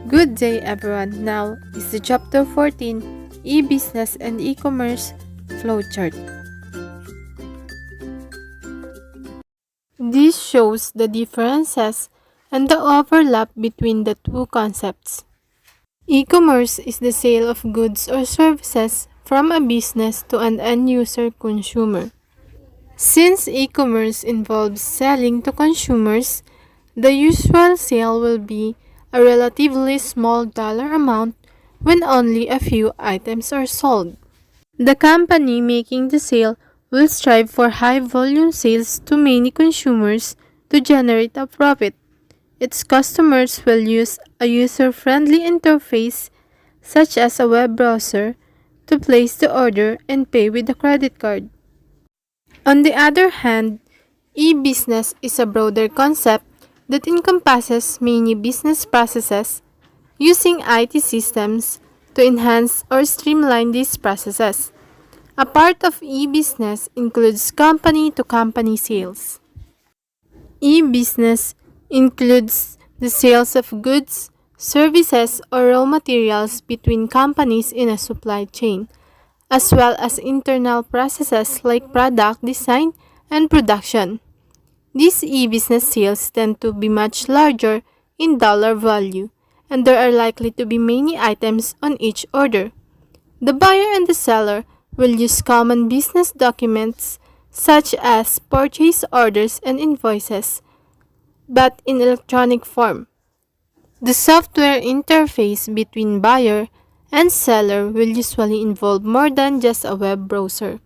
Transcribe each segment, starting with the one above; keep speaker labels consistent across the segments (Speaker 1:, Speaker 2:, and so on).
Speaker 1: Good day everyone. Now is the chapter 14, e-business and e-commerce flowchart. This shows the differences and the overlap between the two concepts. E-commerce is the sale of goods or services from a business to an end-user consumer. Since e-commerce involves selling to consumers, the usual sale will be a relatively small dollar amount when only a few items are sold. The company making the sale will strive for high volume sales to many consumers to generate a profit. Its customers will use a user-friendly interface such as a web browser to place the order and pay with a credit card. On the other hand, e-business is a broader concept that encompasses many business processes using IT systems to enhance or streamline these processes. A part of e-business includes company-to-company sales. E-business includes the sales of goods, services, or raw materials between companies in a supply chain, as well as internal processes like product design and production. These e-business sales tend to be much larger in dollar value, and there are likely to be many items on each order. The buyer and the seller will use common business documents such as purchase orders and invoices, but in electronic form. The software interface between buyer and seller will usually involve more than just a web browser.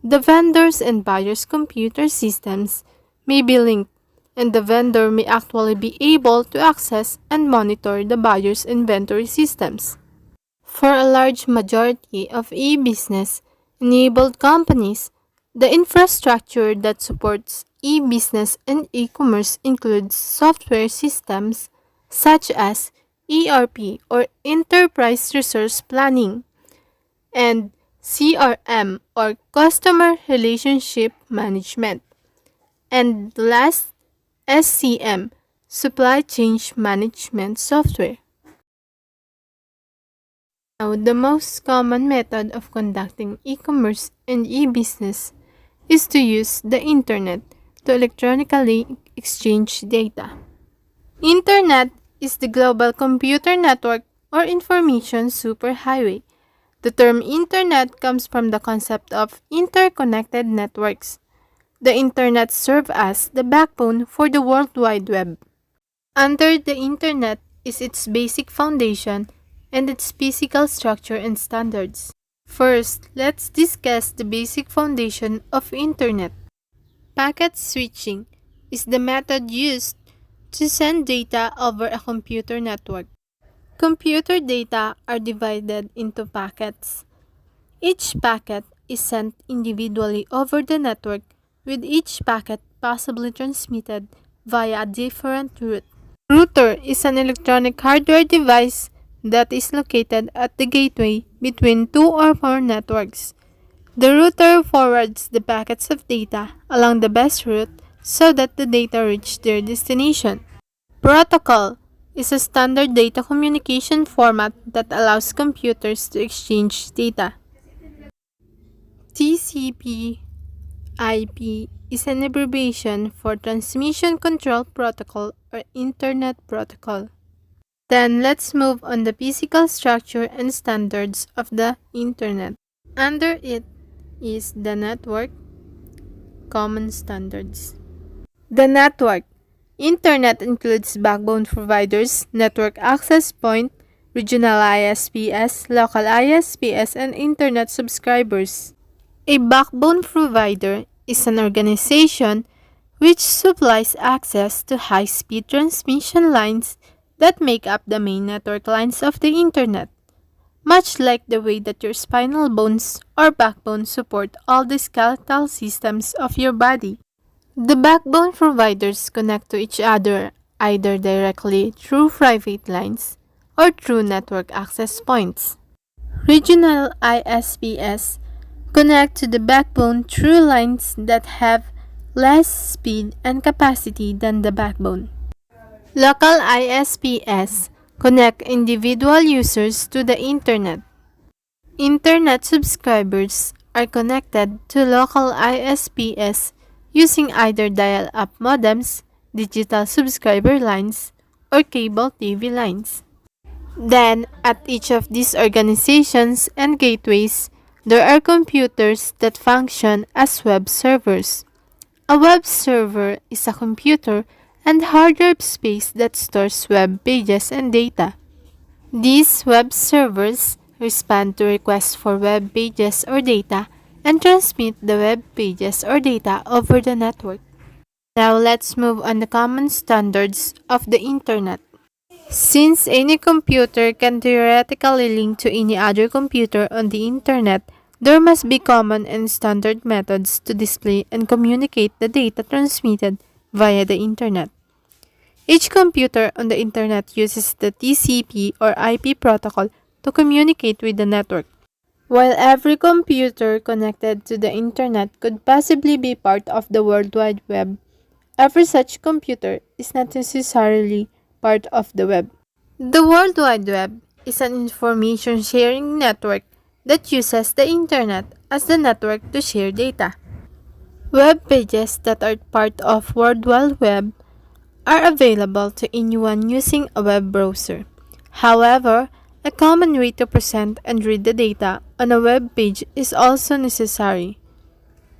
Speaker 1: The vendors and buyers' computer systems may be linked, and the vendor may actually be able to access and monitor the buyer's inventory systems. For a large majority of e-business enabled companies, the infrastructure that supports e-business and e-commerce includes software systems such as ERP or Enterprise Resource Planning and CRM or Customer Relationship Management, and last, SCM, Supply Chain Management Software. Now, the most common method of conducting e-commerce and e-business is to use the internet to electronically exchange data. Internet is the global computer network or information superhighway. The term internet comes from the concept of interconnected networks. The internet serves as the backbone for the World Wide Web. Under the internet is its basic foundation and its physical structure and standards. First, let's discuss the basic foundation of internet. Packet switching is the method used to send data over a computer network. Computer data are divided into packets. Each packet is sent individually over the network, with each packet possibly transmitted via a different route. Router is an electronic hardware device that is located at the gateway between two or more networks. The router forwards the packets of data along the best route so that the data reach their destination. Protocol is a standard data communication format that allows computers to exchange data. TCP/IP is an abbreviation for Transmission Control Protocol or Internet Protocol. Then let's move on the physical structure and standards of the internet. Under it is the network, common standards. The network. Internet includes backbone providers, network access point, regional ISPs, local ISPs, and internet subscribers. A backbone provider is an organization which supplies access to high-speed transmission lines that make up the main network lines of the internet, much like the way that your spinal bones or backbone support all the skeletal systems of your body. The backbone providers connect to each other either directly through private lines or through network access points. Regional ISPs connect to the backbone through lines that have less speed and capacity than the backbone. Local ISPs connect individual users to the Internet. Internet subscribers are connected to local ISPs using either dial-up modems, digital subscriber lines, or cable TV lines. Then, at each of these organizations and gateways, there are computers that function as web servers. A web server is a computer and hard drive space that stores web pages and data. These web servers respond to requests for web pages or data and transmit the web pages or data over the network. Now let's move on the common standards of the Internet. Since any computer can theoretically link to any other computer on the Internet, there must be common and standard methods to display and communicate the data transmitted via the Internet. Each computer on the Internet uses the TCP or IP protocol to communicate with the network. While every computer connected to the Internet could possibly be part of the World Wide Web, every such computer is not necessarily part of the web. The World Wide Web is an information sharing network that uses the Internet as the network to share data. Web pages that are part of World Wide Web are available to anyone using a web browser. However, a common way to present and read the data on a web page is also necessary.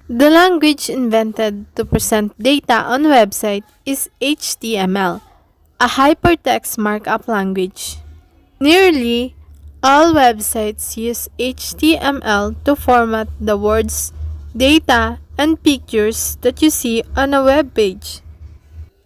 Speaker 1: The language invented to present data on a website is HTML, a hypertext markup language. Nearly all websites use HTML to format the words, data, and pictures that you see on a web page.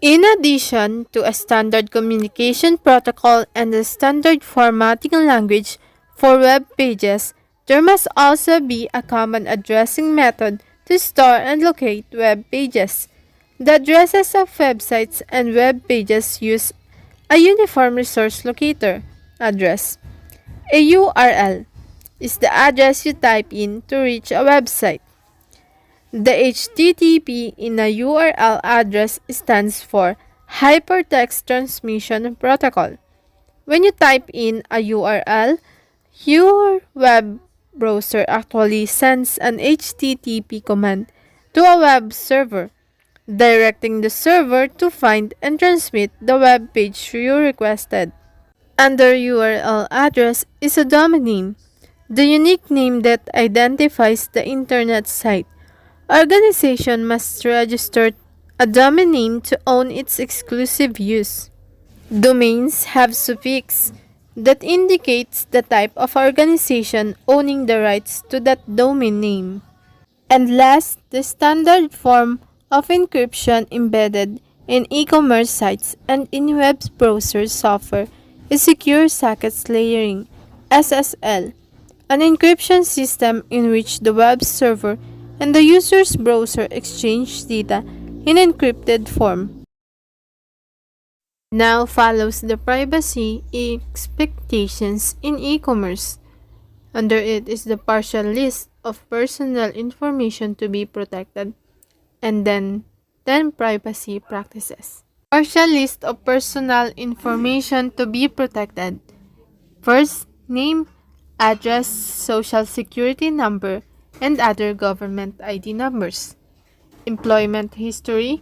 Speaker 1: In addition to a standard communication protocol and a standard formatting language for web pages, there must also be a common addressing method to store and locate web pages. The addresses of websites and web pages use a Uniform Resource Locator address. A URL is the address you type in to reach a website. The HTTP in a URL address stands for Hypertext Transmission Protocol. When you type in a URL, your web browser actually sends an HTTP command to a web server, directing the server to find and transmit the web page you requested. Under URL address is a domain name, the unique name that identifies the Internet site. Organization must register a domain name to own its exclusive use. Domains have suffix that indicates the type of organization owning the rights to that domain name. And last, the standard form of encryption embedded in e-commerce sites and in web browser software is Secure Sockets Layering (SSL), an encryption system in which the web server and the user's browser exchange data in encrypted form. Now follows the privacy expectations in e-commerce. Under it is the partial list of personal information to be protected, and then 10 privacy practices. Partial list of personal information to be protected. First, name, address, social security number, and other government ID numbers. Employment history,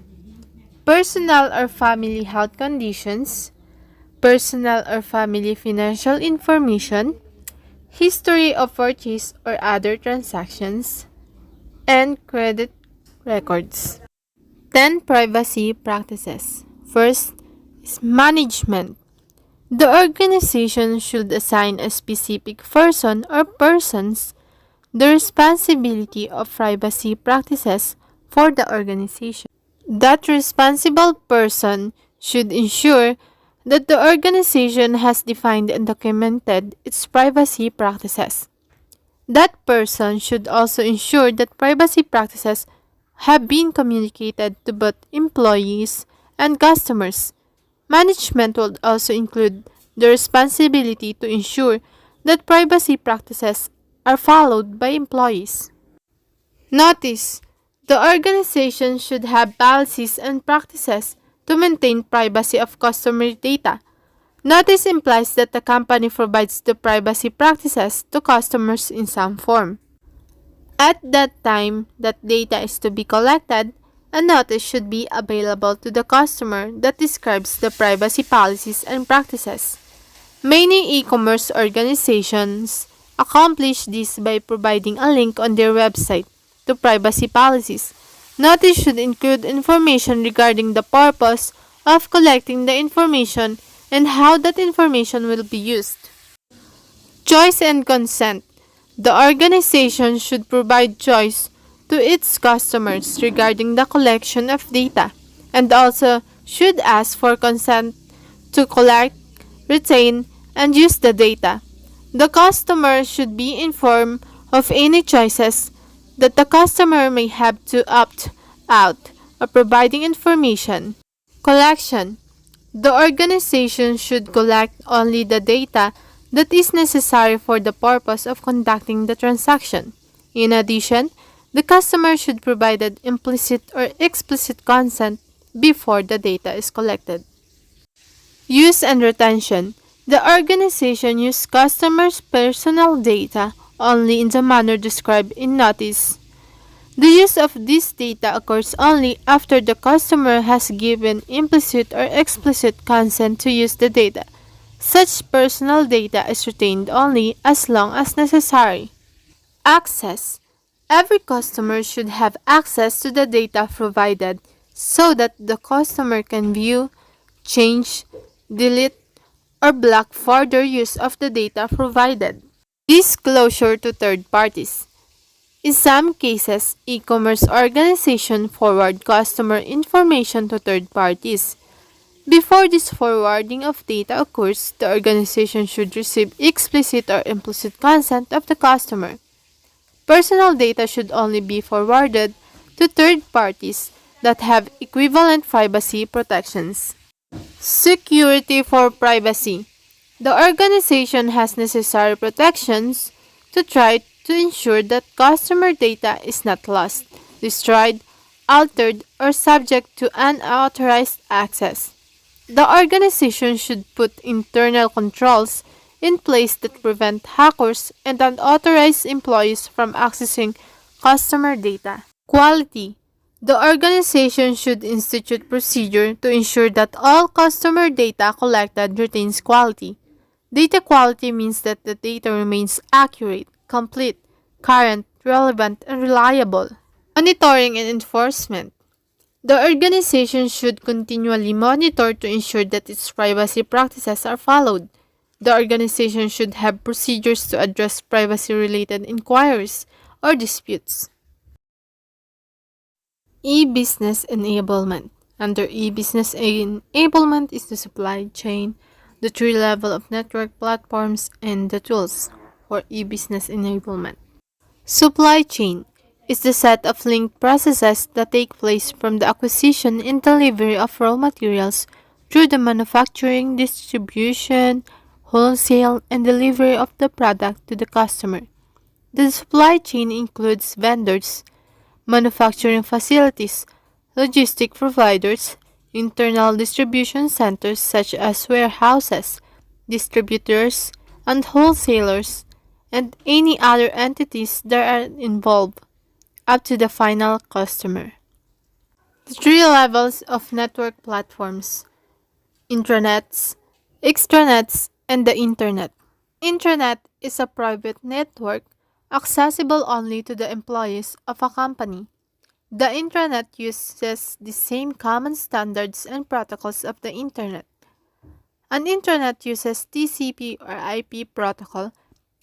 Speaker 1: personal or family health conditions, personal or family financial information, history of purchase or other transactions, and credit records. 10 privacy practices. First is management. The organization should assign a specific person or persons the responsibility of privacy practices for the organization. That responsible person should ensure that the organization has defined and documented its privacy practices. That person should also ensure that privacy practices have been communicated to both employees and customers. Management will also include the responsibility to ensure that privacy practices are followed by employees. Notice, the organization should have policies and practices to maintain privacy of customer data. Notice implies that the company provides the privacy practices to customers in some form. At that time that data is to be collected, a notice should be available to the customer that describes the privacy policies and practices. Many e-commerce organizations accomplish this by providing a link on their website to privacy policies. Notice should include information regarding the purpose of collecting the information and how that information will be used. Choice and consent. The organization should provide choice to its customers regarding the collection of data and also should ask for consent to collect, retain, and use the data. The customer should be informed of any choices that the customer may have to opt out of providing information. Collection. The organization should collect only the data that is necessary for the purpose of conducting the transaction. In addition, the customer should provide implicit or explicit consent before the data is collected. Use and retention. The organization uses customers' personal data only in the manner described in notice. The use of this data occurs only after the customer has given implicit or explicit consent to use the data. Such personal data is retained only as long as necessary. Access. Every customer should have access to the data provided so that the customer can view, change, delete, or block further use of the data provided. Disclosure to third parties. In some cases, e-commerce organizations forward customer information to third parties. Before this forwarding of data occurs, the organization should receive explicit or implicit consent of the customer. Personal data should only be forwarded to third parties that have equivalent privacy protections. Security for privacy. The organization has necessary protections to try to ensure that customer data is not lost, destroyed, altered, or subject to unauthorized access. The organization should put internal controls in place that prevent hackers and unauthorized employees from accessing customer data. Quality. The organization should institute procedure to ensure that all customer data collected retains quality. Data quality means that the data remains accurate, complete, current, relevant, and reliable. Monitoring and enforcement. The organization should continually monitor to ensure that its privacy practices are followed. The organization should have procedures to address privacy-related inquiries or disputes. E-business enablement. Under e-business enablement is the supply chain, the three levels of network platforms, and the tools for e-business enablement. Supply chain is the set of linked processes that take place from the acquisition and delivery of raw materials through the manufacturing, distribution, wholesale, and delivery of the product to the customer. The supply chain includes vendors, manufacturing facilities, logistic providers, internal distribution centers such as warehouses, distributors, and wholesalers, and any other entities that are involved, up to the final customer. The three levels of network platforms: intranets, extranets, and the Internet. Intranet is a private network accessible only to the employees of a company. The intranet uses the same common standards and protocols of the Internet. An intranet uses TCP or IP protocol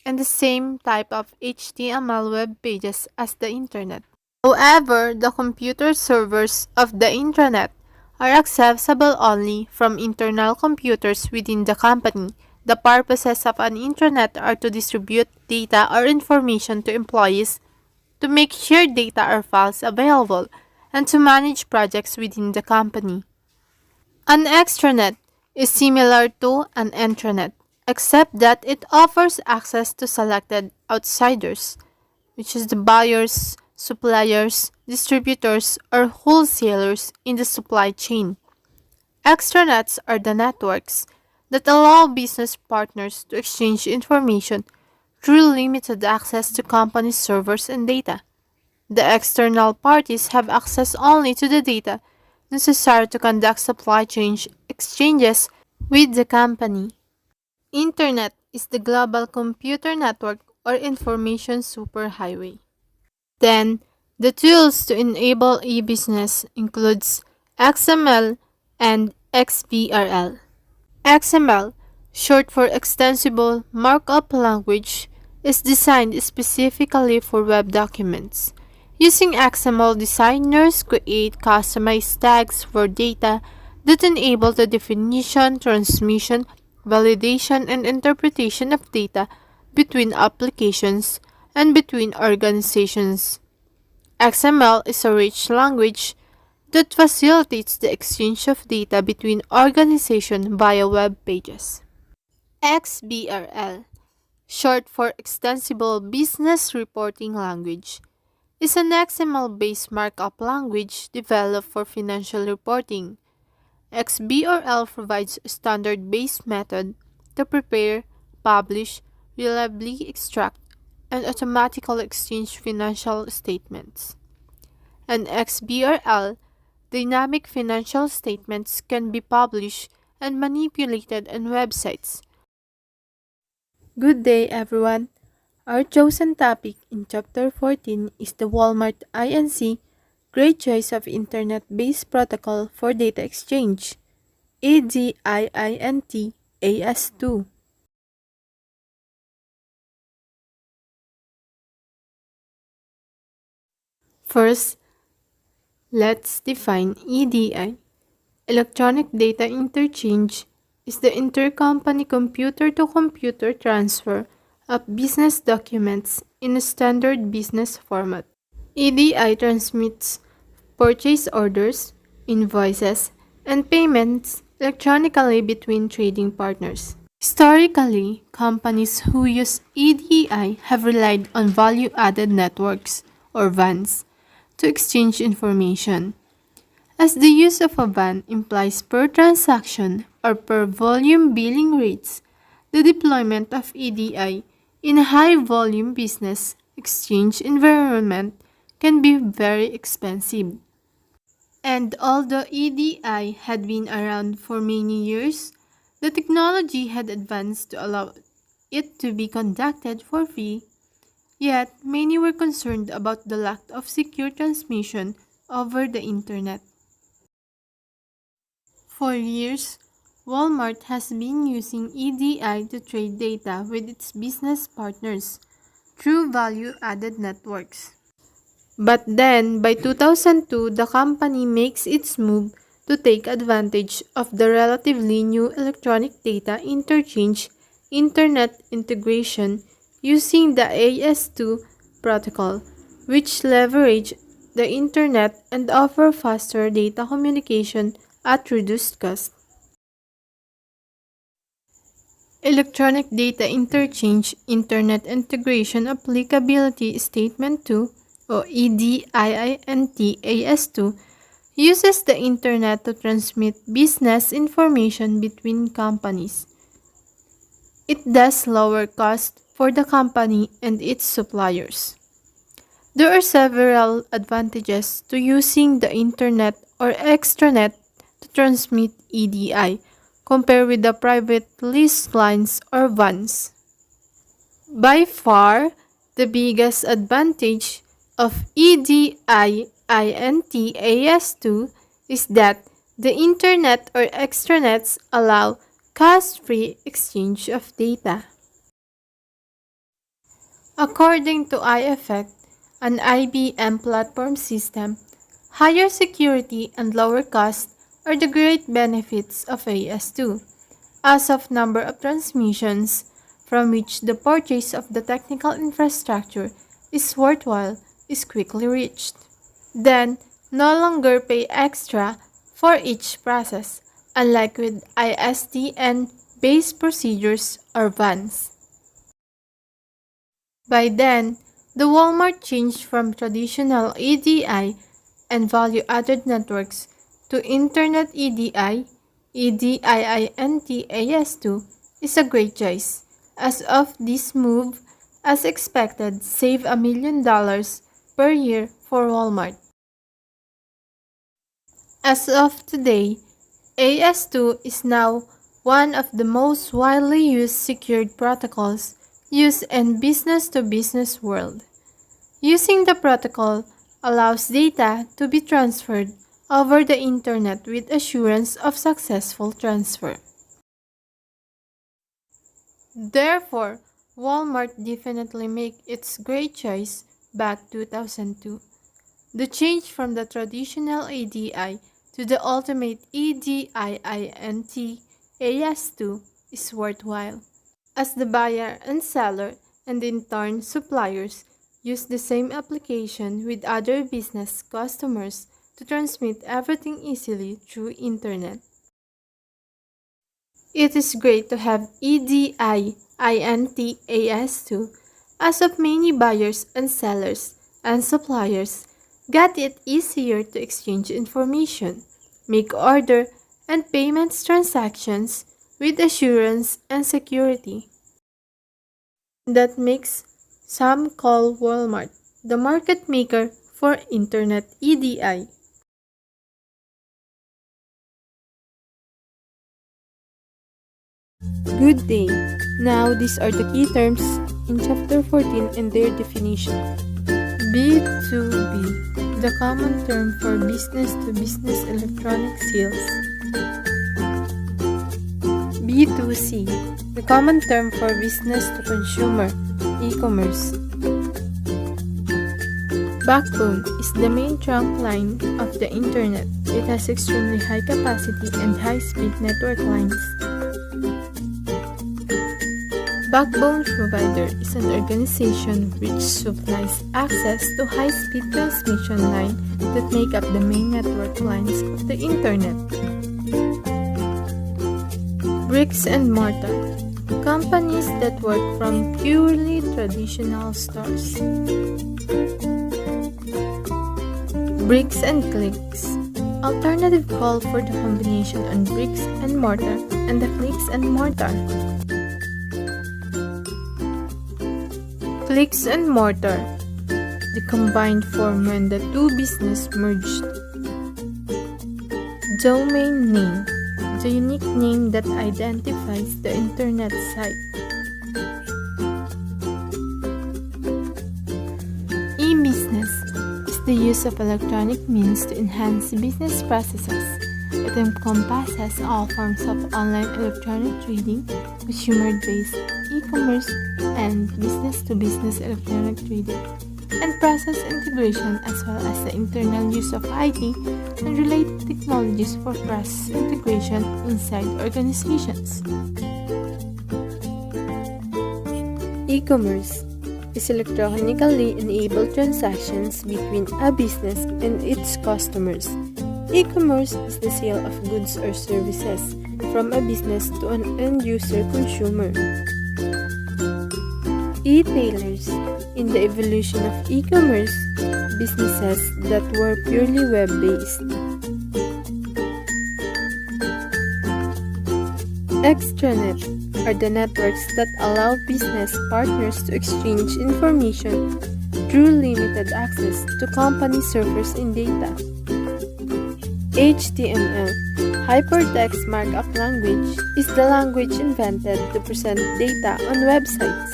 Speaker 1: and the same type of HTML web pages as the Internet. However, the computer servers of the intranet are accessible only from internal computers within the company. The purposes of an intranet are to distribute data or information to employees, to make shared data or files available, and to manage projects within the company. An extranet is similar to an intranet, except that it offers access to selected outsiders, which is the buyers, suppliers, distributors, or wholesalers in the supply chain. Extranets are the networks that allow business partners to exchange information through limited access to company servers and data. The external parties have access only to the data necessary to conduct supply chain exchanges with the company. Internet is the global computer network or information superhighway. Then, the tools to enable e-business includes XML and XBRL. XML, short for Extensible Markup Language, is designed specifically for web documents. Using XML, designers create customized tags for data that enable the definition, transmission, validation, and interpretation of data between applications and between organizations. XML is a rich language that facilitates the exchange of data between organizations via web pages. XBRL, short for Extensible Business Reporting Language, is an XML-based markup language developed for financial reporting. XBRL provides a standard-based method to prepare, publish, reliably extract, and automatically exchange financial statements. And XBRL dynamic financial statements can be published and manipulated on websites. Good day, everyone. Our chosen topic in Chapter 14 is the Walmart INC Great Choice of Internet-Based Protocol for Data Exchange, ADIINT AS2. First, let's define EDI. Electronic Data Interchange is the intercompany computer-to-computer transfer of business documents in a standard business format. EDI transmits purchase orders, invoices, and payments electronically between trading partners. Historically, companies who use EDI have relied on value-added networks, or VANs, to exchange information. As the use of a VAN implies per transaction or per volume billing rates, the deployment of EDI in a high-volume business exchange environment can be very expensive. And although EDI had been around for many years, the technology had advanced to allow it to be conducted for free. Yet, many were concerned about the lack of secure transmission over the internet. For years, Walmart has been using EDI to trade data with its business partners through value-added networks. But then, by 2002, the company makes its move to take advantage of the relatively new electronic data interchange internet integration using the AIS2 protocol, which leverage the internet and offer faster data communication at reduced cost. Electronic Data Interchange Internet Integration Applicability Statement 2 o EDIINT-AS2 uses the internet to transmit business information between companies. It thus lower cost for the company and its suppliers. There are several advantages to using the internet or extranet to transmit EDI compared with the private leased lines or VANs. By far, the biggest advantage of EDIINT-AS2 is that the internet or extranets allow cost-free exchange of data. According to iEffect, an IBM platform system, higher security and lower cost are the great benefits of AS2, as of number of transmissions from which the purchase of the technical infrastructure is worthwhile is quickly reached. Then, no longer pay extra for each process, unlike with ISDN-based procedures or VANs. By then, the Walmart changed from traditional EDI and value-added networks to Internet EDI, EDIINTAS2 is a great choice. As of this move, as expected, save $1 million per year for Walmart. As of today, AIS2 is now one of the most widely used secured protocols used in business-to-business world. Using the protocol allows data to be transferred over the internet with assurance of successful transfer. Therefore, Walmart definitely made its great choice back 2002. The change from the traditional ADI to the ultimate EDIINT AS2 is worthwhile, as the buyer and seller and in turn suppliers use the same application with other business customers to transmit everything easily through internet. It is great to have EDIINTAS2 as of many buyers and sellers and suppliers got it easier to exchange information, make order and payments transactions with assurance and security. That makes some call Walmart the market maker for internet EDI. Good day. Now these are the key terms in Chapter 14 and their definition. B2B, the common term for business-to-business electronic sales. B2C, the common term for business-to-consumer e-commerce. Backbone is the main trunk line of the internet. It has extremely high capacity and high-speed network lines. Backbone provider is an organization which supplies access to high-speed transmission lines that make up the main network lines of the internet. Bricks and mortar, companies that work from purely traditional stores. Bricks and clicks, alternative call for the combination on bricks and mortar and the clicks and mortar. Clicks and mortar, the combined form when the two businesses merged. Domain name, the unique name that identifies the internet site. E-business is the use of electronic means to enhance business processes. It encompasses all forms of online electronic trading, consumer-based e-commerce, and business-to-business electronic trading, and process integration as well as the internal use of IT and related technologies for process integration inside organizations. E-commerce is electronically enabled transactions between a business and its customers. E-commerce is the sale of goods or services from a business to an end-user consumer. E-tailers, in the evolution of e-commerce, businesses that were purely web-based. Extranet are the networks that allow business partners to exchange information through limited access to company servers and data. HTML, Hypertext Markup Language, is the language invented to present data on websites.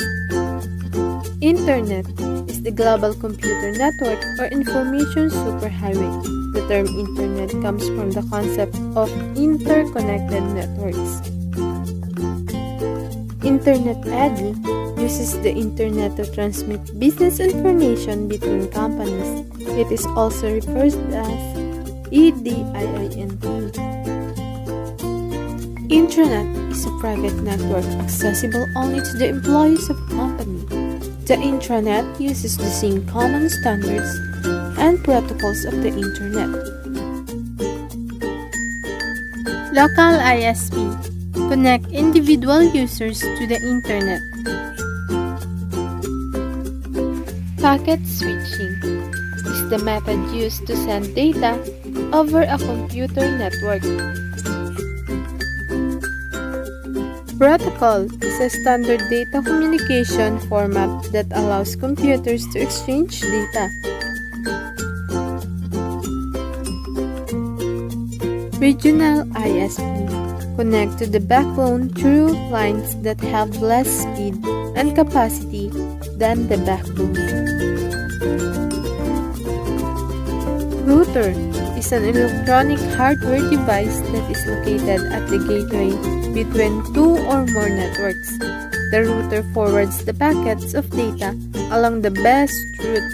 Speaker 1: Internet is the global computer network or information superhighway. The term Internet comes from the concept of interconnected networks. Internet ADI uses the Internet to transmit business information between companies. It is also referred as EDIINT. Intranet is a private network accessible only to the employees of a company. The intranet uses the same common standards and protocols of the internet. Local ISP connect individual users to the internet. Packet switching is the method used to send data over a computer network. Protocol is a standard data communication format that allows computers to exchange data. Regional ISP connect to the backbone through lines that have less speed and capacity than the backbone. Router is an electronic hardware device that is located at the gateway between two or more networks. The router forwards the packets of data along the best route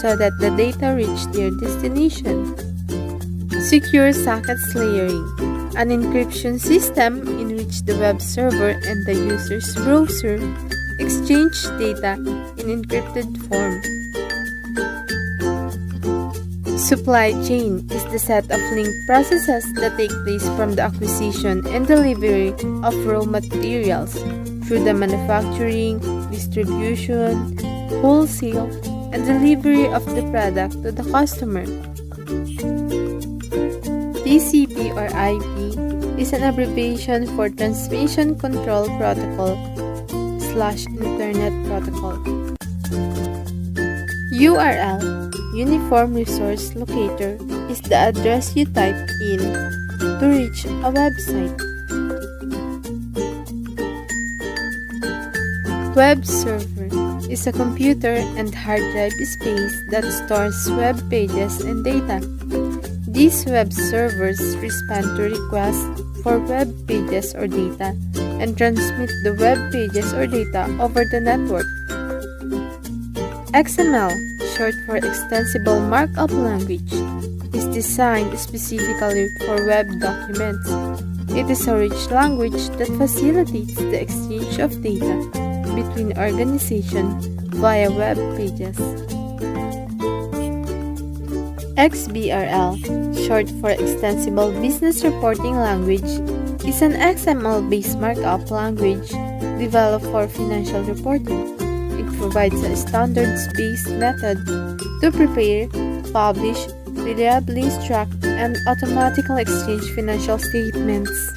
Speaker 1: so that the data reach their destination. Secure Sockets Layering, an encryption system in which the web server and the user's browser exchange data in encrypted form. Supply chain is the set of linked processes that take place from the acquisition and delivery of raw materials through the manufacturing, distribution, wholesale, and delivery of the product to the customer. TCP or IP is an abbreviation for Transmission Control Protocol/Internet Protocol. URL, Uniform Resource Locator, is the address you type in to reach a website. Web server is a computer and hard drive space that stores web pages and data. These web servers respond to requests for web pages or data and transmit the web pages or data over the network. XML, short for Extensible Markup Language, is designed specifically for web documents. It is a rich language that facilitates the exchange of data between organizations via web pages. XBRL, short for Extensible Business Reporting Language, is an XML-based markup language developed for financial reporting. It provides a standards-based method to prepare, publish, reliably extract, and automatically exchange financial statements.